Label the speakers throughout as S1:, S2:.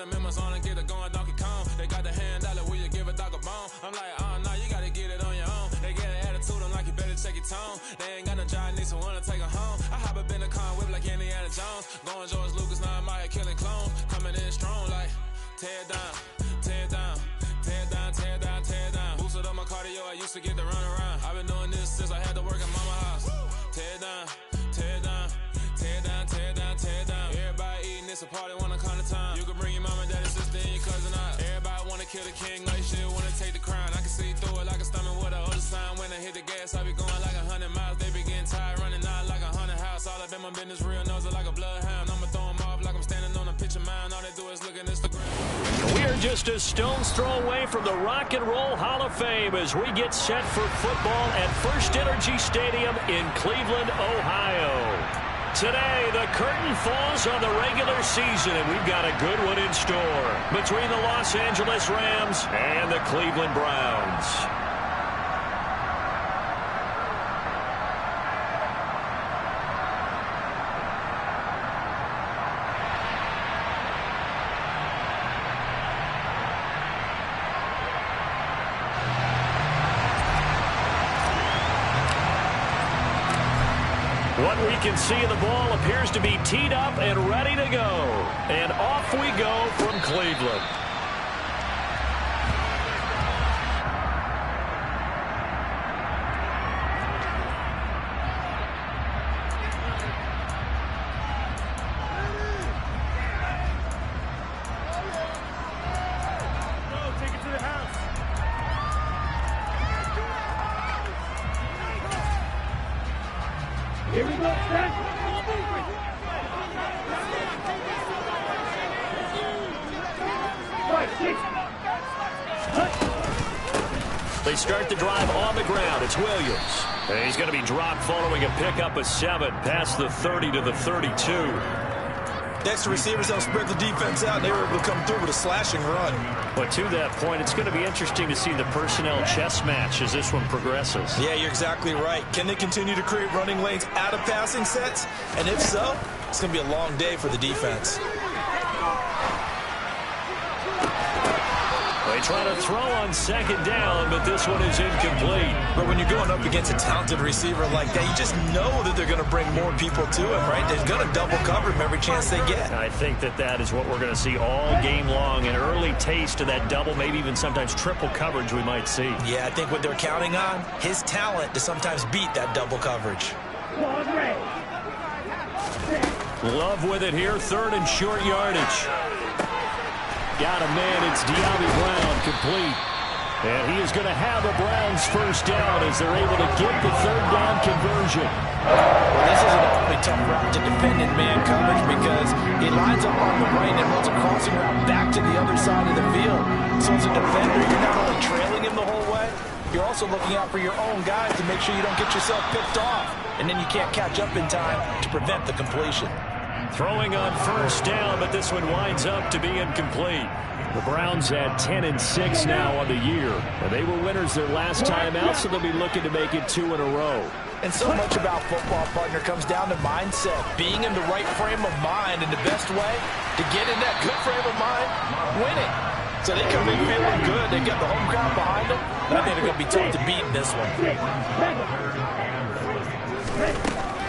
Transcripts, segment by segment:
S1: the members on and get it going Donkey Kong. They got the hand dollar, will you give a dog a bone? I'm like, nah, you gotta get it on your own. They get an attitude, I'm like, you better check your tone. They ain't got no job, need someone to take her home. I hop up in the car, whip like Indiana Jones. Going George Lucas, now I'm out here killing clones. Coming in strong like, tear down, tear down, tear down, tear down, tear down. Boosted up my cardio, I used to get to run around. I've been doing this since I had to work at mama house. Tear down, tear down, tear down, tear down, tear down. Everybody eating, it's a party, wanna come to time. You can bring your mama, daddy, sister, and your cousin out. Everybody wanna kill the king, like shit, wanna take the crown. I can see through it like a stomach with a other sign. When I hit the gas, I be going like 100 miles. They be getting tired, running out like 100 house. All up in my business, real nose like a bloodhound. I'ma throw them off like I'm standing on a pitch of mine. All they do is look at Instagram.
S2: We're just a stone's throw away from the Rock and Roll Hall of Fame as we get set for football at First Energy Stadium in Cleveland, Ohio. Today, the curtain falls on the regular season, and we've got a good one in store between the Los Angeles Rams and the Cleveland Browns. What we can see of the ball appears to be teed up and ready to go. And off we go from Cleveland.
S3: Here we go, Frank.
S2: They start the drive on the ground. It's Williams. And he's going to be dropped following a pickup of 7 past the 30 to the 32.
S4: Next, the receivers help spread the defense out, and they were able to come through with a slashing run.
S2: But to that point, it's going to be interesting to see the personnel chess match as this one progresses.
S4: Yeah, you're exactly right. Can they continue to create running lanes out of passing sets? And if so, it's going to be a long day for the defense.
S2: They try to throw on second down, but this one is incomplete.
S4: But when you're going up against a talented receiver like that, you just know that they're going to bring more people to him, right? They're going to double cover him every chance they get.
S2: I think that is what we're going to see all game long. An early taste of that double, maybe even sometimes triple coverage we might see.
S4: Yeah, I think what they're counting on, his talent to sometimes beat that double coverage.
S2: Love with it here, third and short yardage. Got a man, it's De'Ami Brown, complete. And he is going to have the Browns first down as they're able to get the third down conversion.
S4: Well, this is an awfully tough route to defend in man coverage because he lines up on the right and runs a crossing route back to the other side of the field. So as a defender, you're not only trailing him the whole way, you're also looking out for your own guys to make sure you don't get yourself picked off. And then you can't catch up in time to prevent the completion.
S2: Throwing on first down, but this one winds up to be incomplete. The Browns at 10-6 now on the year. And they were winners their last time out, so they'll be looking to make it 2 in a row.
S4: And so much about football, partner, comes down to mindset. Being in the right frame of mind, and the best way to get in that good frame of mind, winning. So they come in feeling good. They get the home crowd behind them. And I think they're going to be tough to beat in this one.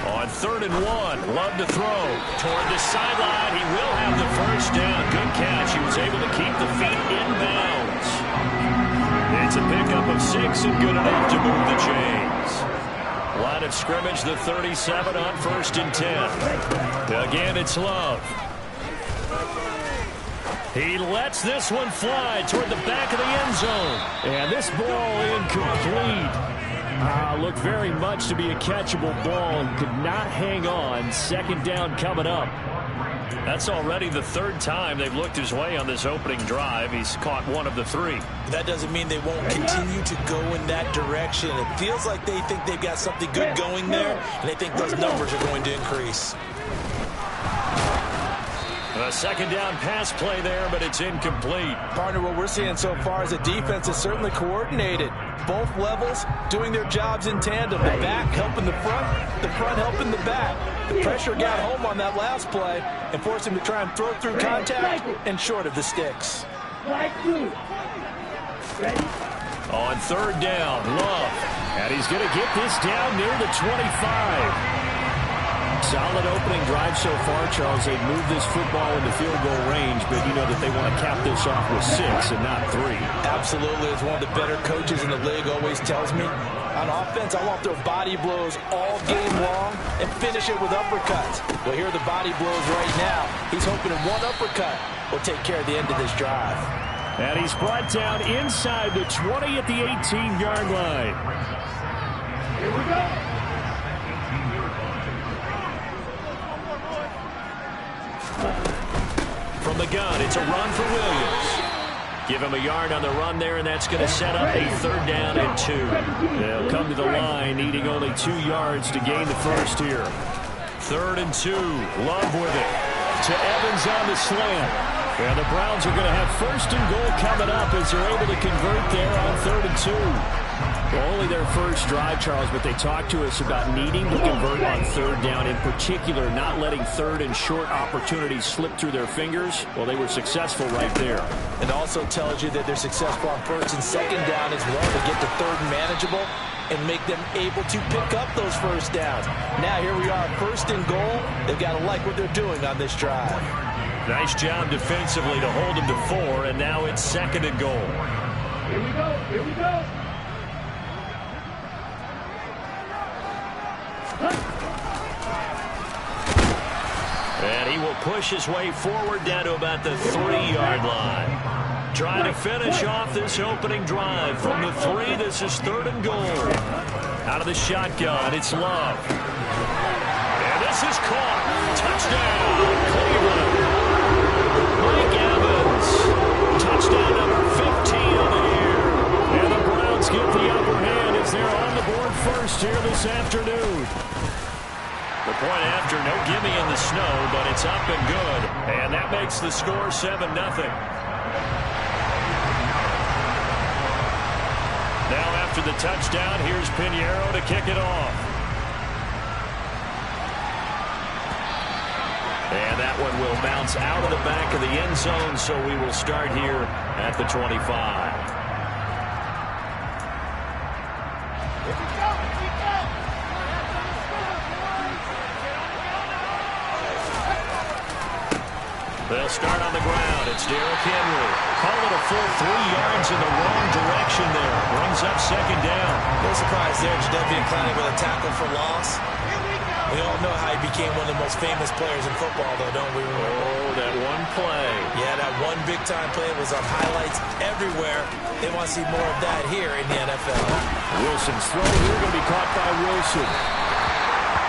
S2: On 3rd and 1, Love to throw. Toward the sideline, he will have the first down. Good catch. He was able to keep the feet in bounds. It's a pickup of 6 and good enough to move the chains. Line of scrimmage, the 37 on 1st and 10. Again, it's Love. He lets this one fly toward the back of the end zone. And this ball incomplete. Looked very much to be a catchable ball and could not hang on. 2nd down coming up. That's already the 3rd time they've looked his way on this opening drive. He's caught 1 of the 3.
S4: That doesn't mean they won't continue to go in that direction. It feels like they think they've got something good going there, and they think those numbers are going to increase.
S2: A 2nd down pass play there, but it's incomplete.
S4: Partner, what we're seeing so far is the defense is certainly coordinated. both levels doing their jobs in tandem. The back helping the front helping the back. The pressure got home on that last play and forced him to try and throw through contact and short of the sticks.
S2: On third down, Love. And he's going to get this down near the 25. Solid opening drive so far, Charles. They've moved this football into field goal range, but you know that they want to cap this off with 6 and not 3.
S4: Absolutely. As one of the better coaches in the league always tells me, on offense, I want their body blows all game long and finish it with uppercuts. Well, here are the body blows right now. He's hoping that one uppercut will take care of the end of this drive.
S2: And he's brought down inside the 20 at the 18-yard line.
S3: Here we go.
S2: From the gun, it's a run for Williams. Give him a yard on the run there, and that's going to set up a third down and 2. They'll come to the line, needing only 2 yards to gain the first here. 3rd and 2. Love with it. To Evans on the slant. And the Browns are going to have 1st and goal coming up as they're able to convert there on 3rd and 2. Well, only their first drive, Charles, but they talked to us about needing to convert on 3rd down, in particular not letting 3rd and short opportunities slip through their fingers. Well, they were successful right there.
S4: It also tells you that they're successful on 1st and 2nd down as well to get to 3rd and manageable and make them able to pick up those first downs. Now here we are, 1st and goal. They've got to like what they're doing on this drive.
S2: Nice job defensively to hold them to 4, and now it's 2nd and goal.
S3: Here we go. Here we go.
S2: And he will push his way forward down to about the 3-yard line. Trying to finish off this opening drive from the 3. This is 3rd and goal. Out of the shotgun, it's Love. And this is caught. Touchdown, Cleveland. Mike Evans. Touchdown number 15 on the year. And the Browns get the upper hand as they're on the board first here this afternoon. The point after, no gimme in the snow, but it's up and good. And that makes the score 7-0. Now after the touchdown, here's Pinheiro to kick it off. And that one will bounce out of the back of the end zone, so we will start here at the 25. They'll start on the ground. It's Derrick Henry. Call it a full 3 yards in the wrong direction there. Brings up 2nd down.
S4: No surprise there, Jadeveon Clowney with a tackle for loss. We all know how he became one of the most famous players in football, though, don't we?
S2: Oh, that one play.
S4: Yeah, that one big-time play was on highlights everywhere. They want to see more of that here in the NFL.
S2: Wilson's throw here going to be caught by Wilson.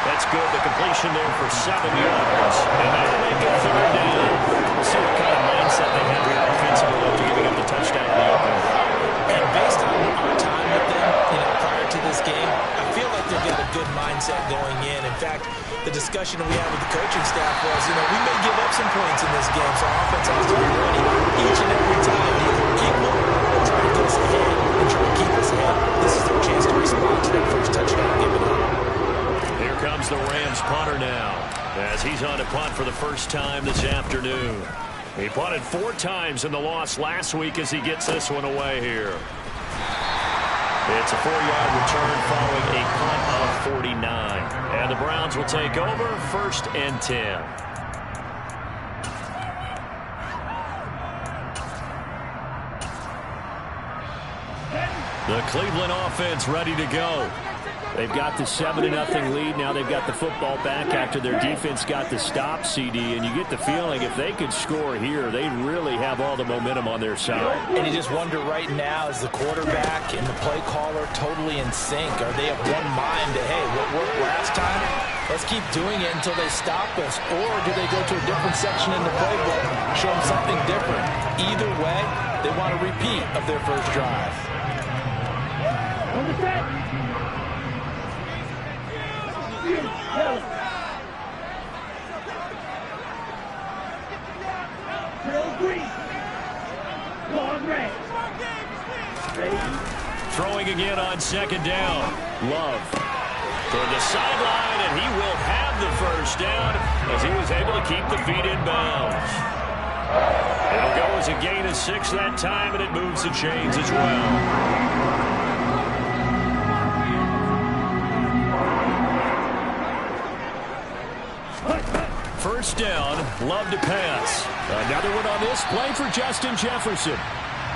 S2: That's good. The completion there for 7 yards. And that'll make it 3rd down. We'll see what kind of mindset they have here offensively after giving up the touchdown in the opening drive.
S4: And based on our time with them, prior to this game, I feel like they've got a good mindset going in. In fact, the discussion that we had with the coaching staff was, we may give up some points in this game, so our offense has to be ready each and every time to either equal or try to get us ahead and try to keep us ahead. This is their chance to respond to that first touchdown given up.
S2: Here comes the Rams punter now, as he's on to punt for the first time this afternoon. He punted 4 times in the loss last week as he gets this one away here. It's a 4-yard return following a punt of 49. And the Browns will take over 1st and 10. The Cleveland offense ready to go. They've got the 7-0 lead. Now they've got the football back after their defense got the stop, CD. And you get the feeling if they could score here, they really have all the momentum on their side.
S4: And you just wonder right now, is the quarterback and the play caller totally in sync? Are they of one mind that, hey, what worked last time? Let's keep doing it until they stop us. Or do they go to a different section in the playbook, show them something different? Either way, they want a repeat of their first drive.
S3: On the set. Drill green. Long red. Ready.
S2: Throwing again on second down. Love toward the sideline, and he will have the first down as he was able to keep the feet in bounds. It'll go as a gain of 6 that time, and it moves the chains as well. First down, Love to pass. Another one on this play for Justin Jefferson.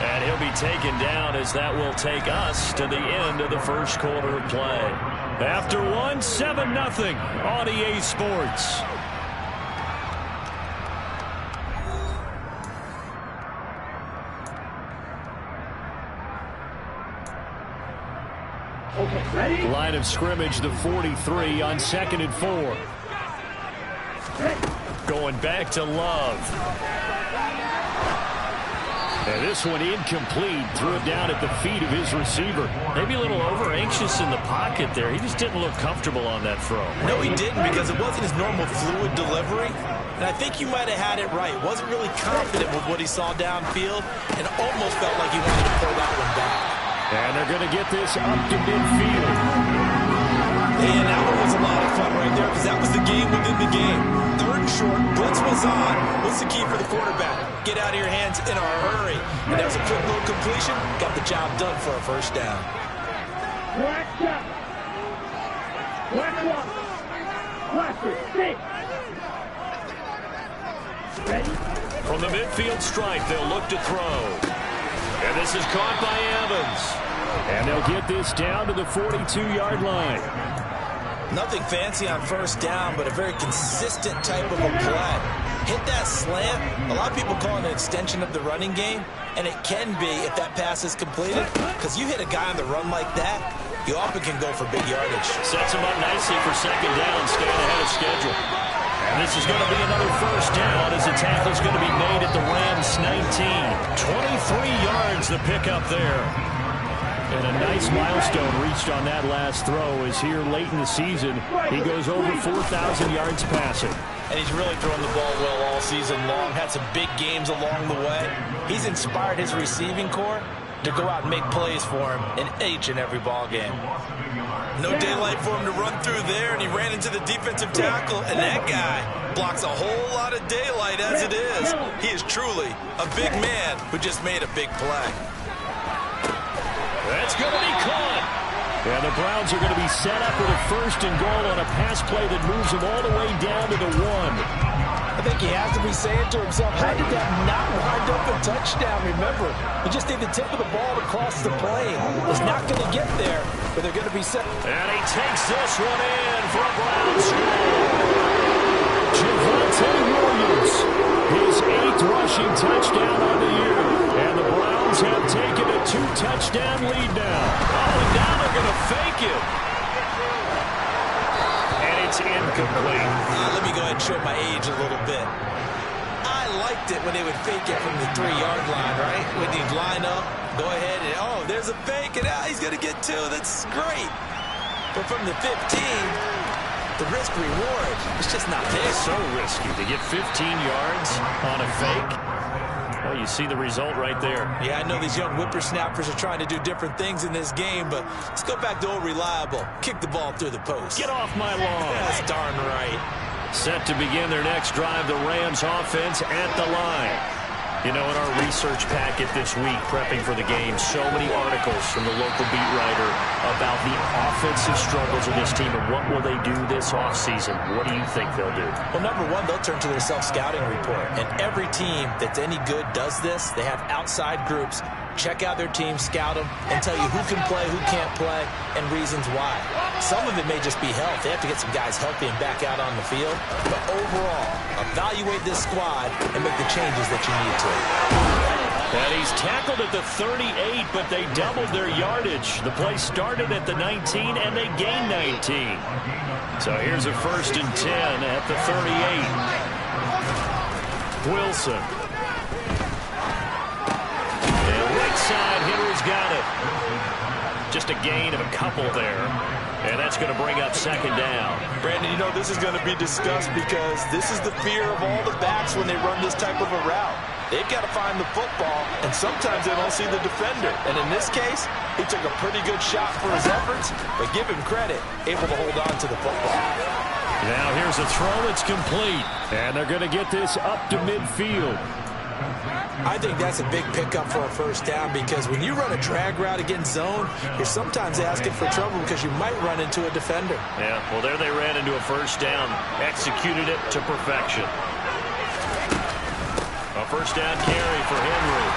S2: And he'll be taken down as that will take us to the end of the first quarter of play. After one, 7-0 on EA Sports.
S3: Okay, ready?
S2: Line of scrimmage, the 43 on 2nd and 4. Going back to Love. And this one incomplete. Threw it down at the feet of his receiver. Maybe a little over-anxious in the pocket there. He just didn't look comfortable on that throw.
S4: No, he didn't, because it wasn't his normal fluid delivery. And I think you might have had it right. Wasn't really confident with what he saw downfield, and almost felt like he wanted to pull that one back.
S2: And they're going to get this up to midfield.
S4: And that one was a lot of fun right there, because that was the game within the game. 3rd and short, blitz was on. What's the key for the quarterback? Get out of your hands in a hurry. And that was a quick little completion. Got the job done for a first down.
S3: Black shot. Black one. Blaster, stick. Ready?
S2: From the midfield stripe, they'll look to throw. And this is caught by Evans. And they'll get this down to the 42-yard line.
S4: Nothing fancy on first down, but a very consistent type of a play. Hit that slant. A lot of people call it an extension of the running game, and it can be if that pass is completed, because you hit a guy on the run like that, you often can go for big yardage.
S2: Sets him up nicely for second down, staying ahead of schedule. And this is going to be another first down as the tackle is going to be made at the Rams 19. 23 yards the pickup there. And a nice milestone reached on that last throw as here late in the season, he goes over 4,000 yards passing.
S4: And he's really thrown the ball well all season long, had some big games along the way. He's inspired his receiving corps to go out and make plays for him in each and every ball game. No daylight for him to run through there, and he ran into the defensive tackle, and that guy blocks a whole lot of daylight as it is. He is truly a big man who just made a big play.
S2: That's going to be caught. And the Browns are going to be set up with a 1st and goal on a pass play that moves them all the way down to the 1.
S4: I think he has to be saying to himself, how did that not wind up a touchdown? Remember, he just need the tip of the ball to cross the plane. He's not going to get there, but they're going to be set.
S2: And he takes this one in for a Browns score. Javonte Williams, his 8th rushing touchdown on the year. And the Browns have taken a 2-touchdown lead now. Oh, and now they're going to fake it. And it's incomplete.
S4: Let me go ahead and show my age a little bit. I liked it when they would fake it from the 3-yard line, right? When you'd line up, go ahead and, oh, there's a fake, and he's going to get 2. That's great. But from the 15, the risk-reward is just not there.
S2: It's so risky to get 15 yards on a fake. Well, you see the result right there.
S4: Yeah, I know these young whippersnappers are trying to do different things in this game, but let's go back to old reliable. Kick the ball through the post.
S2: Get off my lawn.
S4: That's darn right.
S2: Set to begin their next drive, the Rams offense at the line. You know, in our research packet this week, prepping for the game, so many articles from the local beat writer about the offensive struggles of this team and what will they do this offseason. What do you think they'll do?
S4: Well, number one, they'll turn to their self-scouting report. And every team that's any good does this. They have outside groups. Check out their team, scout them, and tell you who can play, who can't play, and reasons why. Some of it may just be health. They have to get some guys healthy and back out on the field. But overall, evaluate this squad and make the changes that you need to.
S2: And he's tackled at the 38, but they doubled their yardage. The play started at the 19, and they gained 19. So here's a 1st and 10 at the 38. Wilson. Side, Henry's got it. Just a gain of a couple there. And that's going to bring up 2nd down.
S4: Brandon, you know, this is going to be discussed because this is the fear of all the backs when they run this type of a route. they've got to find the football, and sometimes they don't see the defender. And in this case, he took a pretty good shot for his efforts, but give him credit, able to hold on to the football.
S2: Now here's a throw. It's complete. And they're going to get this up to midfield.
S4: I think that's a big pickup for a first down because when you run a drag route against zone, you're sometimes asking for trouble because you might run into a defender.
S2: Yeah, well, there they ran into a first down. Executed it to perfection. A first down carry for Henry.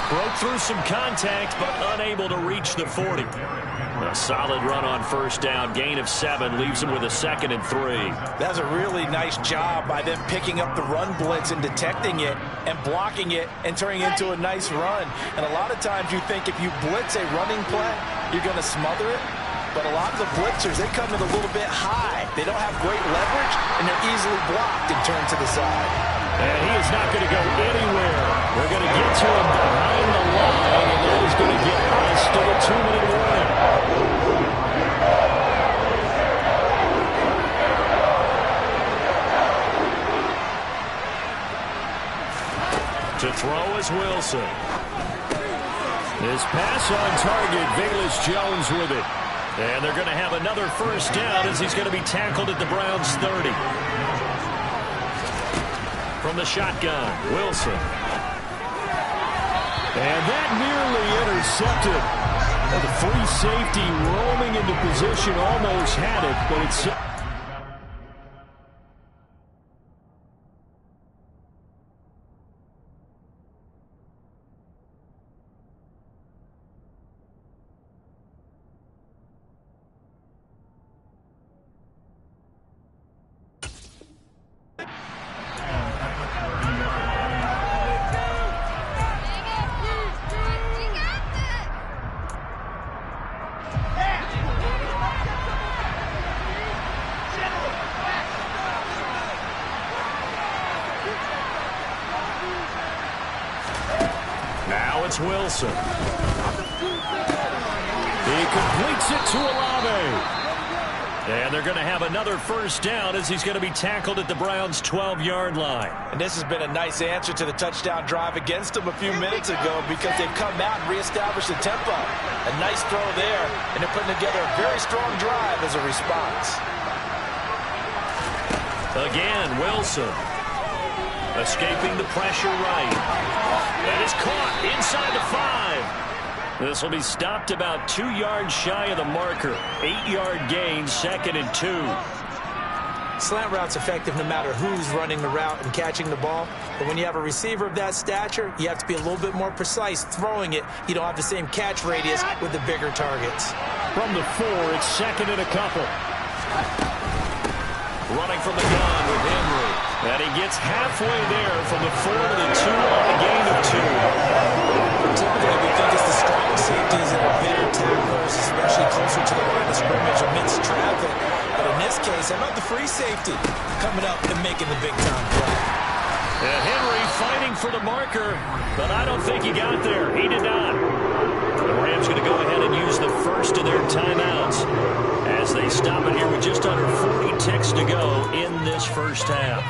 S2: Broke through some contact, but unable to reach the 40. A solid run on first down. Gain of 7 leaves him with a 2nd and 3.
S4: That's a really nice job by them picking up the run blitz and detecting it and blocking it and turning it into a nice run. And a lot of times you think if you blitz a running play, you're going to smother it. But a lot of the blitzers, they come in a little bit high. They don't have great leverage, and they're easily blocked and turned to the side.
S2: And he is not going to go anywhere. They're going to get to him behind the line, and that is going to get us to a 2-minute warning. To throw is Wilson. His pass on target, Velus Jones with it. And they're going to have another first down as he's going to be tackled at the Browns' 30. From the shotgun, Wilson. And that nearly intercepted. The free safety roaming into position almost had it, but it's... It's Wilson. He completes it to Olave. And they're going to have another first down as he's going to be tackled at the Browns' 12-yard line.
S4: And this has been a nice answer to the touchdown drive against them a few minutes ago because they've come out and reestablished the tempo. A nice throw there, and they're putting together a very strong drive as a response.
S2: Again, Wilson. Escaping the pressure right. That is caught inside the 5. This will be stopped about 2 yards shy of the marker. 8-yard gain, 2nd and 2.
S4: Slant route's effective no matter who's running the route and catching the ball. But when you have a receiver of that stature, you have to be a little bit more precise throwing it. You don't have the same catch radius with the bigger targets.
S2: From the 4, it's 2nd and a couple. Running from the gun with Henry. And he gets halfway there from the 4 to the 2 on a gain of 2.
S4: Typically, we think it's the strong safeties that are bigger tacklers, especially closer to the line of scrimmage amidst traffic. But in this case, how about the free safety coming up and making the big-time play?
S2: And Henry fighting for the marker, but I don't think he got there. He did not. The Rams going to go ahead and use the first of their timeouts as they stop it here with just under 40 ticks to go in this first half.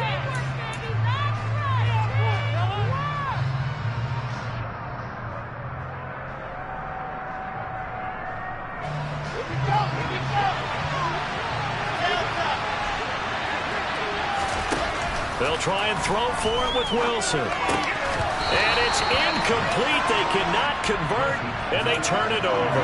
S2: They'll try and throw for it with Wilson. And it's incomplete. They cannot convert, and they turn it over.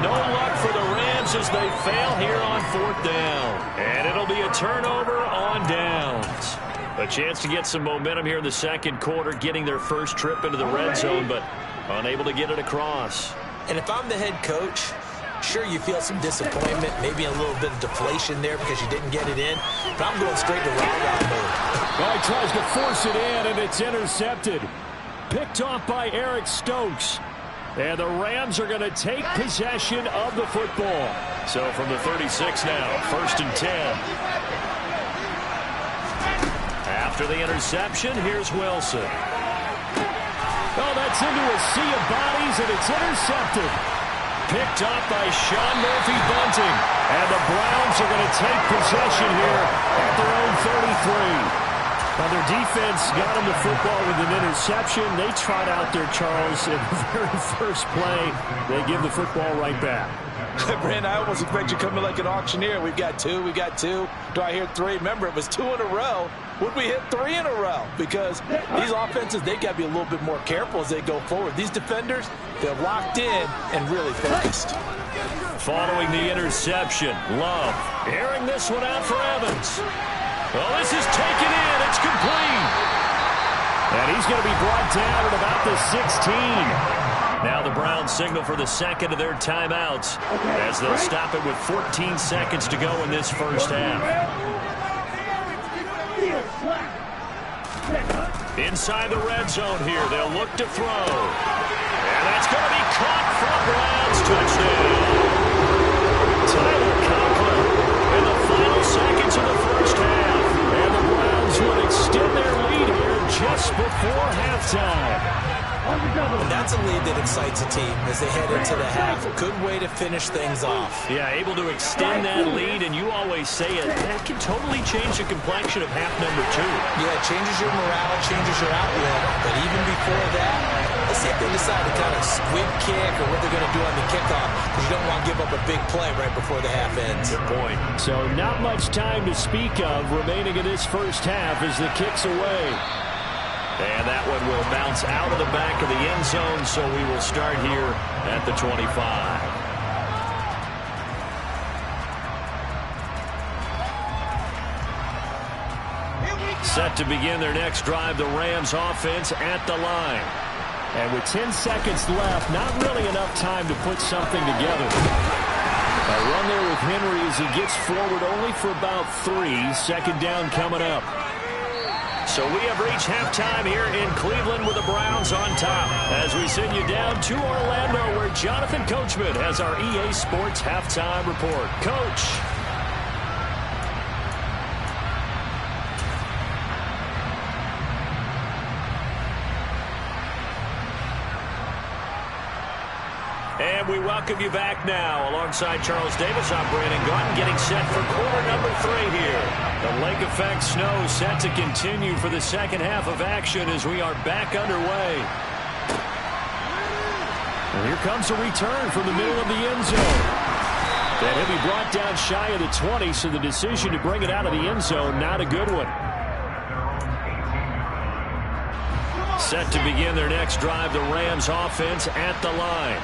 S2: No luck for the Rams as they fail here on 4th down. And it'll be a turnover on downs. A chance to get some momentum here in the second quarter, getting their first trip into the red zone, but unable to get it across.
S4: And if I'm the head coach, sure, you feel some disappointment, maybe a little bit of deflation there because you didn't get it in. But I'm going straight to rah-rah mode.
S2: Well, he tries to force it in, and it's intercepted. Picked off by Eric Stokes. And the Rams are going to take possession of the football. So from the 36 now, 1st and 10. After the interception, here's Wilson. Oh, that's into a sea of bodies, and it's intercepted. Picked up by Sean Murphy-Bunting. And the Browns are going to take possession here at their own 33. Well, their defense got them the football with an interception. They trot out there, Charles, in the very first play. They give the football right back.
S4: Brand, I almost expect you to come in like an auctioneer. We've got two. Do I hear three? Remember, it was 2 in a row. Would we hit 3 in a row? Because these offenses, they got to be a little bit more careful as they go forward. These defenders, they're locked in and really focused.
S2: Following the interception, Love airing this one out for Evans. Well, this is taken in. It's complete. And he's going to be brought down at about the 16. Now the Browns signal for the second of their timeouts as they'll stop it with 14 seconds to go in this first half. Inside the red zone here, they'll look to throw. And that's going to be caught for a Browns touchdown. Tyler Conklin in the final seconds of the first half. And the Browns will extend their lead here just before halftime.
S4: And that's a lead that excites a team as they head into the half. Good way to finish things off.
S2: Yeah, able to extend that lead, and you always say it, that can totally change the complexion of half number 2.
S4: Yeah, it changes your morale, changes your outlook. But even before that, let's see if they decide to kind of squib kick or what they're going to do on the kickoff, because you don't want to give up a big play right before the half ends.
S2: Good point. So not much time to speak of remaining in this first half as the kick's away. And that one will bounce out of the back of the end zone, so we will start here at the 25. Set to begin their next drive, the Rams offense at the line. And with 10 seconds left, not really enough time to put something together. A run there with Henry as he gets forward only for about 3. Second down coming up. So we have reached halftime here in Cleveland with the Browns on top as we send you down to Orlando where Jonathan Coachman has our EA Sports halftime report. Coach. And we welcome you back now. Alongside Charles Davis, I'm Brandon Gaudin getting set for quarter number 3 here. The lake effect snow set to continue for the second half of action as we are back underway. And here comes a return from the middle of the end zone. That he'll be brought down shy of the 20, so the decision to bring it out of the end zone, not a good one. Set to begin their next drive, the Rams offense at the line.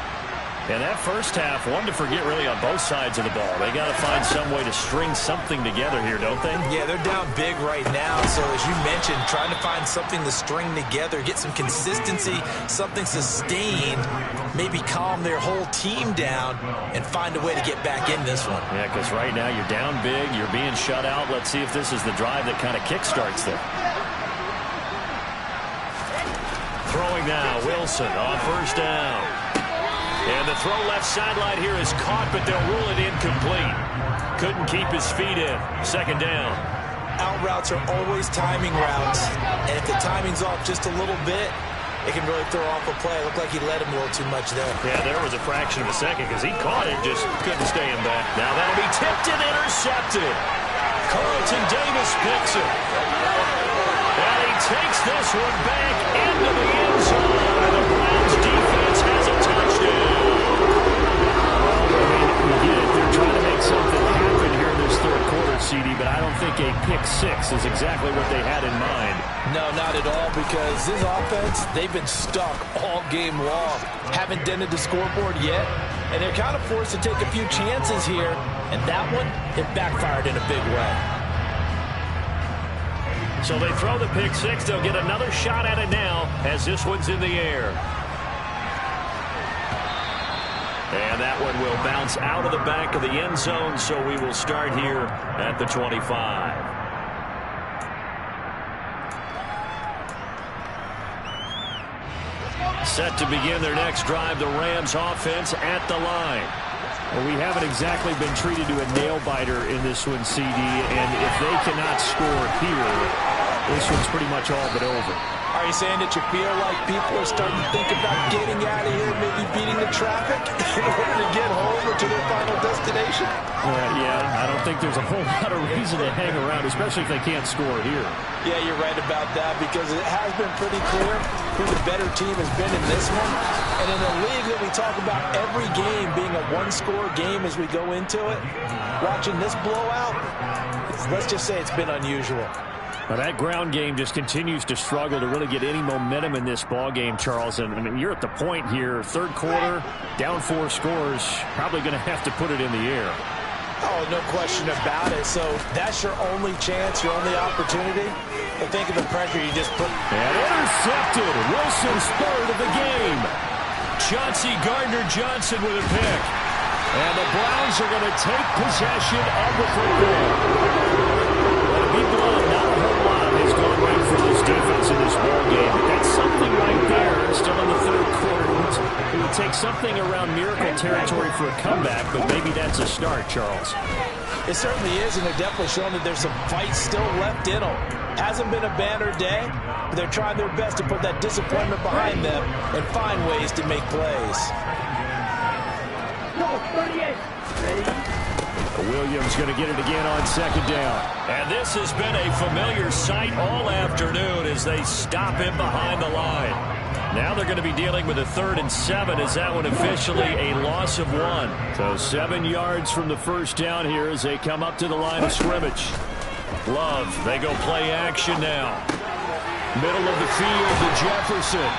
S2: And that first half, one to forget really on both sides of the ball. They got to find some way to string something together here, don't they?
S4: Yeah, they're down big right now. So as you mentioned, trying to find something to string together, get some consistency, something sustained, maybe calm their whole team down and find a way to get back in this one.
S2: Yeah, because right now you're down big, you're being shut out. Let's see if this is the drive that kind of kickstarts them. Throwing now, Wilson on first down. And the throw left sideline here is caught, but they'll rule it incomplete. Couldn't keep his feet in. Second down.
S4: Out routes are always timing routes. And if the timing's off just a little bit, it can really throw off a play. It looked like he let him a little too much there.
S2: Yeah, there was a fraction of a second because he caught it, just couldn't stay in back. Now that'll be tipped and intercepted. Carlton Davis picks it. And he takes this one back into the end zone. And the Browns defense has a touchdown. They're trying to make something happen here in this third quarter, CD, but I don't think a pick-6 is exactly what they had in mind.
S4: No, not at all, because this offense, they've been stuck all game long. Haven't dented the scoreboard yet, and they're kind of forced to take a few chances here, and that one, it backfired in a big way.
S2: So they throw the pick-6. They'll get another shot at it now as this one's in the air. And that one will bounce out of the back of the end zone, so we will start here at the 25. Set to begin their next drive, the Rams offense at the line. Well, we haven't exactly been treated to a nail-biter in this one, CD, and if they cannot score here, this one's pretty much all but over.
S4: Are you saying that you feel like people are starting to think about getting out of here, maybe beating the traffic in order to get home or to their final destination?
S2: Yeah, I don't think there's a whole lot of reason to hang around, especially if they can't score here.
S4: Yeah, you're right about that, because it has been pretty clear who the better team has been in this one. And in a league that we talk about every game being a one-score game as we go into it, watching this blowout, let's just say it's been unusual.
S2: Now that ground game just continues to struggle to really get any momentum in this ball game, Charles. And I mean, you're at the point here, third quarter, down 4 scores, probably going to have to put it in the air.
S4: Oh, no question about it. So that's your only chance, your only opportunity. But think of the pressure you just put.
S2: And intercepted. Wilson's third of the game. Chauncey Gardner-Johnson with a pick. And the Browns are going to take possession of the football. Not a whole lot has gone right for this defense in this ball game. But that's something right there. Still in the third quarter. It would take something around miracle territory for a comeback, but maybe that's a start, Charles.
S4: It certainly is, and they're definitely showing that there's some fight still left in them. Hasn't been a banner day, but they're trying their best to put that disappointment behind them and find ways to make plays.
S3: Go, 38. Ready?
S2: Williams going to get it again on second down. And this has been a familiar sight all afternoon as they stop him behind the line. Now they're going to be dealing with a 3rd and 7 as that one officially a loss of 1. So 7 yards from the first down here as they come up to the line of scrimmage. Love, they go play action now. Middle of the field to Jefferson.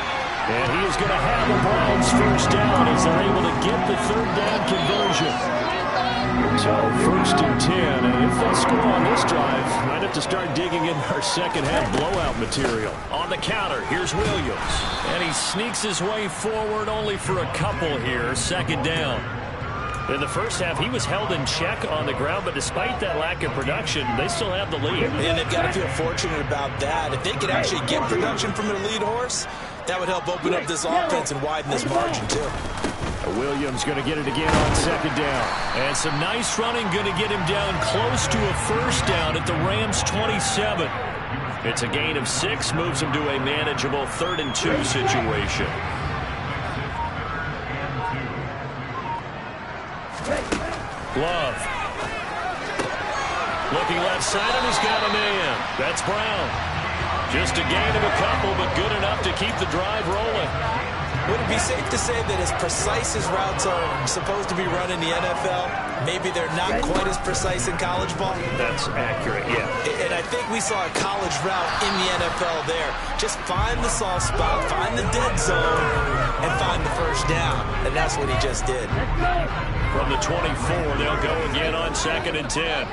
S2: And he is going to have the Browns first down as they're able to get the 3rd down conversion. So 1st and 10, and if they score on this drive, might have to start digging in our second half blowout material. On the counter, here's Williams. And he sneaks his way forward only for a couple here, 2nd down. In the first half, he was held in check on the ground, but despite that lack of production, they still have the lead.
S4: And they've got to feel fortunate about that. If they could actually get production from their lead horse, that would help open up this offense and widen this margin, too.
S2: Williams going to get it again on 2nd down. And some nice running going to get him down close to a first down at the Rams' 27. It's a gain of 6, moves him to a manageable 3rd and 2 situation. Love. Looking left side, and he's got a man. That's Brown. Just a gain of a couple, but good enough to keep the drive rolling.
S4: Would it be safe to say that as precise as routes are supposed to be run in the NFL, maybe they're not quite as precise in college ball?
S2: That's accurate, yeah.
S4: And I think we saw a college route in the NFL there. Just find the soft spot, find the dead zone, and find the first down. And that's what he just did.
S2: From the 24, they'll go again on 2nd and 10.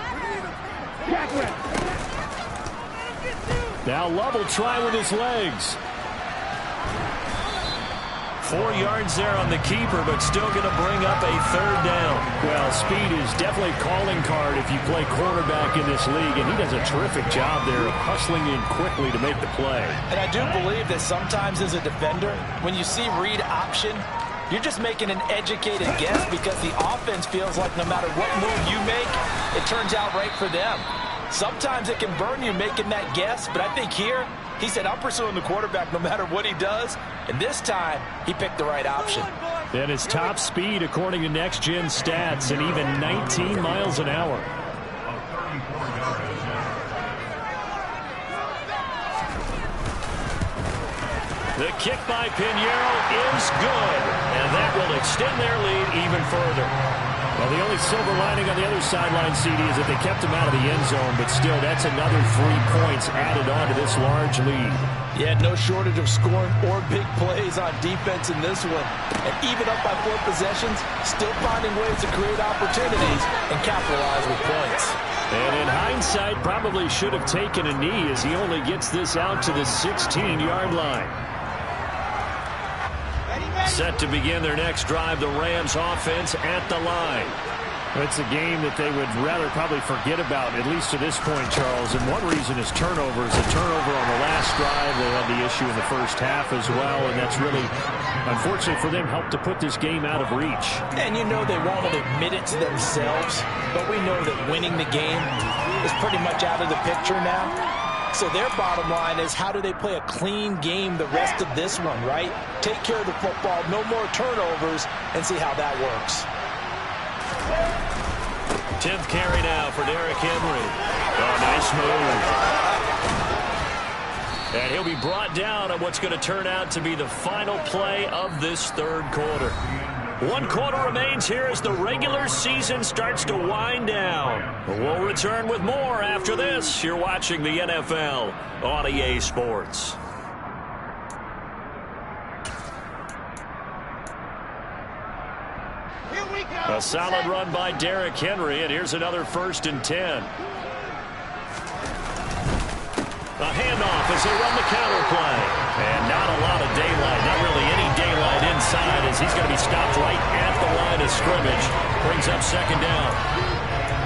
S2: Now Love will try with his legs. 4 yards there on the keeper, but still going to bring up a 3rd down. Well, speed is definitely a calling card if you play quarterback in this league, and he does a terrific job there of hustling in quickly to make the play.
S4: And I do believe that sometimes as a defender, when you see read option, you're just making an educated guess because the offense feels like no matter what move you make, it turns out right for them. Sometimes it can burn you making that guess, but I think here, he said, I'm pursuing the quarterback no matter what he does. And this time, he picked the right option.
S2: And his top speed, according to Next Gen Stats, and even 19 miles an hour. The kick by Pinheiro is good. And that will extend their lead even further. Well, the only silver lining on the other sideline, CD, is that they kept him out of the end zone, but still, that's another 3 points added on to this large lead.
S4: Yeah, no shortage of scoring or big plays on defense in this one. And even up by 4 possessions, still finding ways to create opportunities and capitalize with points.
S2: And in hindsight, probably should have taken a knee as he only gets this out to the 16-yard line. Set to begin their next drive, the Rams offense at the line. It's a game that they would rather probably forget about, at least to this point, Charles. And one reason is turnovers. A turnover on the last drive. They had the issue in the first half as well, and that's really, unfortunately for them, helped to put this game out of reach.
S4: And you know they won't admit it to themselves, but we know that winning the game is pretty much out of the picture now. So their bottom line is, how do they play a clean game the rest of this one, right? Take care of the football, no more turnovers, and see how that works.
S2: 10th carry now for Derrick Henry. Oh, nice move. And he'll be brought down on what's going to turn out to be the final play of this third quarter. 1 quarter remains here as the regular season starts to wind down. We'll return with more after this. You're watching the NFL on EA Sports. A solid run by Derrick Henry, and here's another 1st and 10. A handoff as they run the counter play. And not a lot of daylight, not really any daylight inside, as he's going to be stopped right at the line of scrimmage. Brings up 2nd down.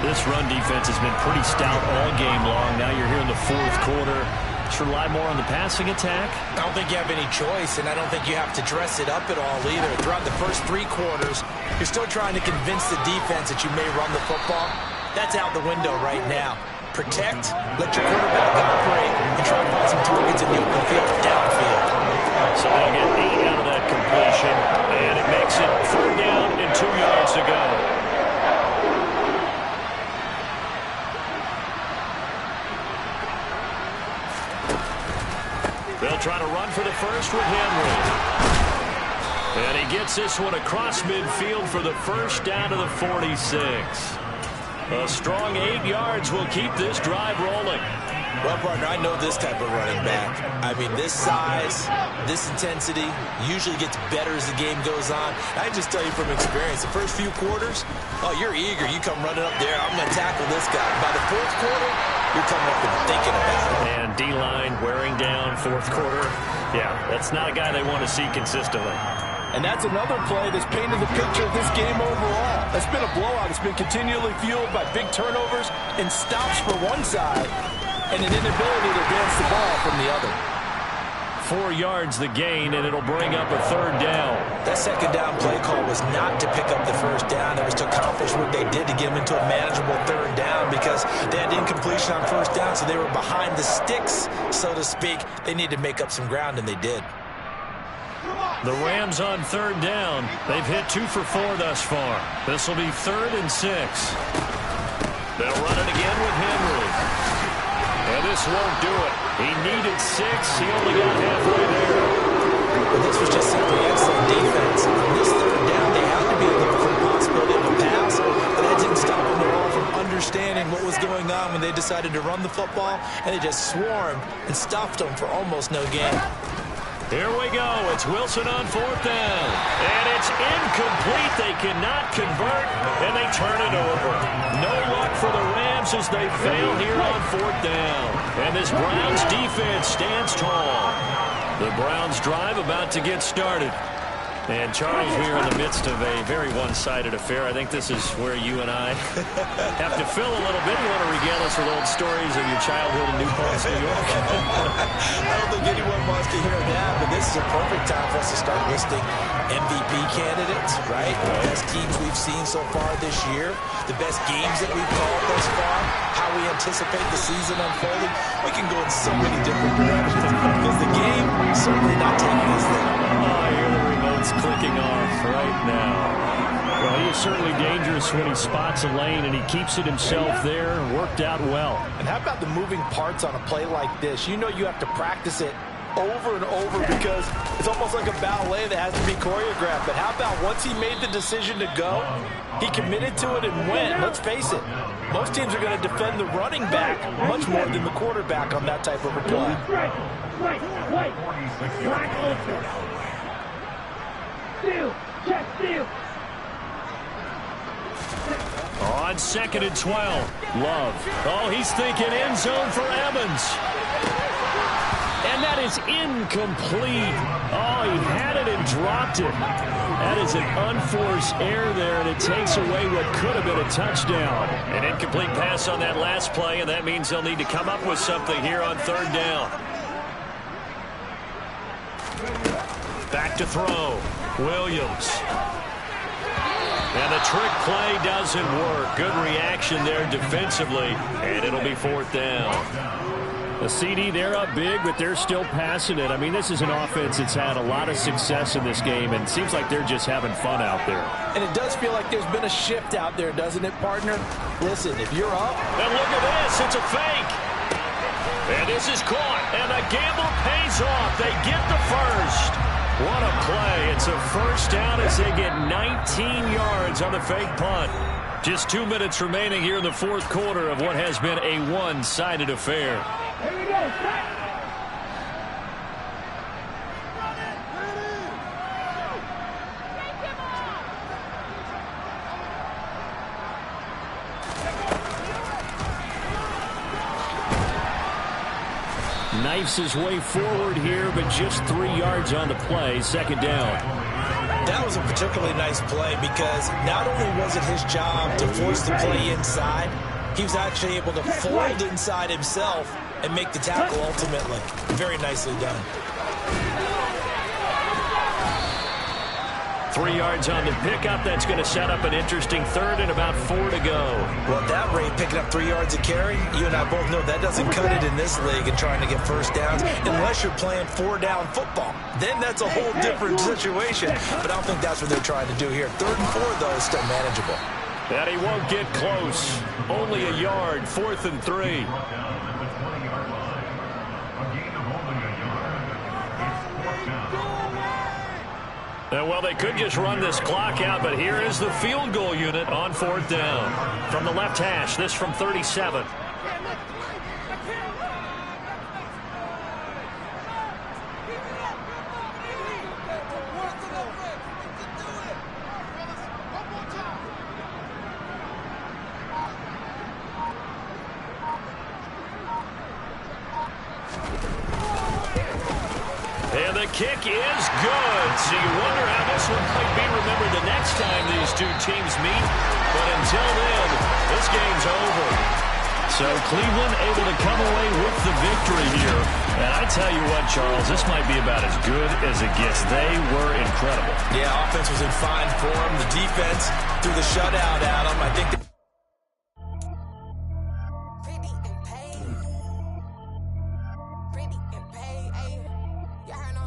S2: This run defense has been pretty stout all game long. Now you're here in the 4th quarter. Should rely more on the passing attack?
S4: I don't think you have any choice, and I don't think you have to dress it up at all either. Throughout the first 3 quarters, you're still trying to convince the defense that you may run the football. That's out the window right now. Protect, let your quarterback operate, and try to find some targets in the open field downfield.
S2: So they'll get 8 out of that completion, and it makes it 3rd down and 2 yards to go. They'll try to run for the first with Henry. And he gets this one across midfield for the 1st down to the 46. A strong 8 yards will keep this drive rolling.
S4: Well, partner, I know this type of running back. I mean, this size, this intensity usually gets better as the game goes on. I just tell you from experience, the first few quarters, oh, you're eager. You come running up there. I'm going to tackle this guy. By the 4th quarter, you're coming up and thinking about it.
S2: And D-line wearing down 4th quarter. Yeah, that's not a guy they want to see consistently.
S5: And that's another play that's painted the picture of this game overall. It's been a blowout. It's been continually fueled by big turnovers and stops for one side and an inability to advance the ball from the other.
S2: 4 yards the gain, and it'll bring up a 3rd down.
S4: That 2nd down play call was not to pick up the 1st down. It was to accomplish what they did to get them into a manageable 3rd down because they had incompletion on 1st down, so they were behind the sticks, so to speak. They needed to make up some ground, and they did.
S2: The Rams on 3rd down. They've hit 2 for 4 thus far. This will be 3rd and 6. They'll run it again with Henry. And this won't do it. He needed 6. He only got halfway there.
S4: Well, this was just simply excellent defense. On this 3rd down, they had to be looking for the possibility of a pass, but that didn't stop them at all from understanding what was going on when they decided to run the football, and they just swarmed and stuffed them for almost no gain.
S2: Here we go. It's Wilson on 4th down. And it's incomplete. They cannot convert, and they turn it over. No luck for the Rams as they fail here on 4th down. And this Browns defense stands tall. The Browns drive about to get started. And, Charles, we are in the midst of a very one-sided affair. I think this is where you and I have to fill a little bit. You want to regale us with old stories of your childhood in New Paltz, New York?
S4: I don't think anyone wants to hear that, but this is a perfect time for us to start listing MVP candidates, right? The best teams we've seen so far this year, the best games that we've called thus far, how we anticipate the season unfolding. We can go in so many different directions because the game is certainly not taking us there.
S2: I hear the remote's clicking off right now. Well, he is certainly dangerous when he spots a lane, and he keeps it himself there. Worked out well.
S5: And how about the moving parts on a play like this? You know you have to practice it over and over because it's almost like a ballet that has to be choreographed. But how about once he made the decision to go, he committed to it and went. Let's face it, most teams are going to defend the running back much more than the quarterback on that type of a play.
S3: Wait. Black ultra. Steal. Check steal.
S2: On 2nd and 12. Love. Oh, he's thinking end zone for Evans. And that is incomplete. Oh, he had it and dropped it. That is an unforced error there, and it takes away what could have been a touchdown. An incomplete pass on that last play, and that means they'll need to come up with something here on 3rd down. Back to throw. Williams. And the trick play doesn't work. Good reaction there defensively, and it'll be 4th down. A CD, they're up big, but they're still passing it. I mean, this is an offense that's had a lot of success in this game, and it seems like they're just having fun out there.
S4: And it does feel like there's been a shift out there, doesn't it, partner? Listen, if you're up...
S2: And look at this. It's a fake. And this is caught, and the gamble pays off. They get the first. What a play. It's a first down as they get 19 yards on the fake punt. Just 2 minutes remaining here in the fourth quarter of what has been a one-sided affair.
S3: Here we go, set.
S2: Knifes his way forward here, but just 3 yards on the play. Second down.
S4: That was a particularly nice play because not only was it his job to force the play inside, he was actually able to fold inside himself and make the tackle ultimately. Very nicely done.
S2: 3 yards on the pickup. That's going to set up an interesting third and about 4 to go.
S4: Well, at that rate, picking up 3 yards a carry, you and I both know that doesn't cut it in this league and trying to get first downs unless you're playing 4-down football. Then that's a whole different situation. But I don't think that's what they're trying to do here. 3rd and 4, though, is still manageable.
S2: And he won't get close. Only a yard. 4th and 3. Well, they could just run this clock out, but here is the field goal unit on 4th down. From the left hash, this from 37. And the kick is good. So you wonder how this one might be remembered the next time these two teams meet. But until then, this game's over. So Cleveland able to come away with the victory here. And I tell you what, Charles, this might be about as good as it gets. They were incredible.
S4: Yeah, offense was in fine form. The defense threw the shutout at them. I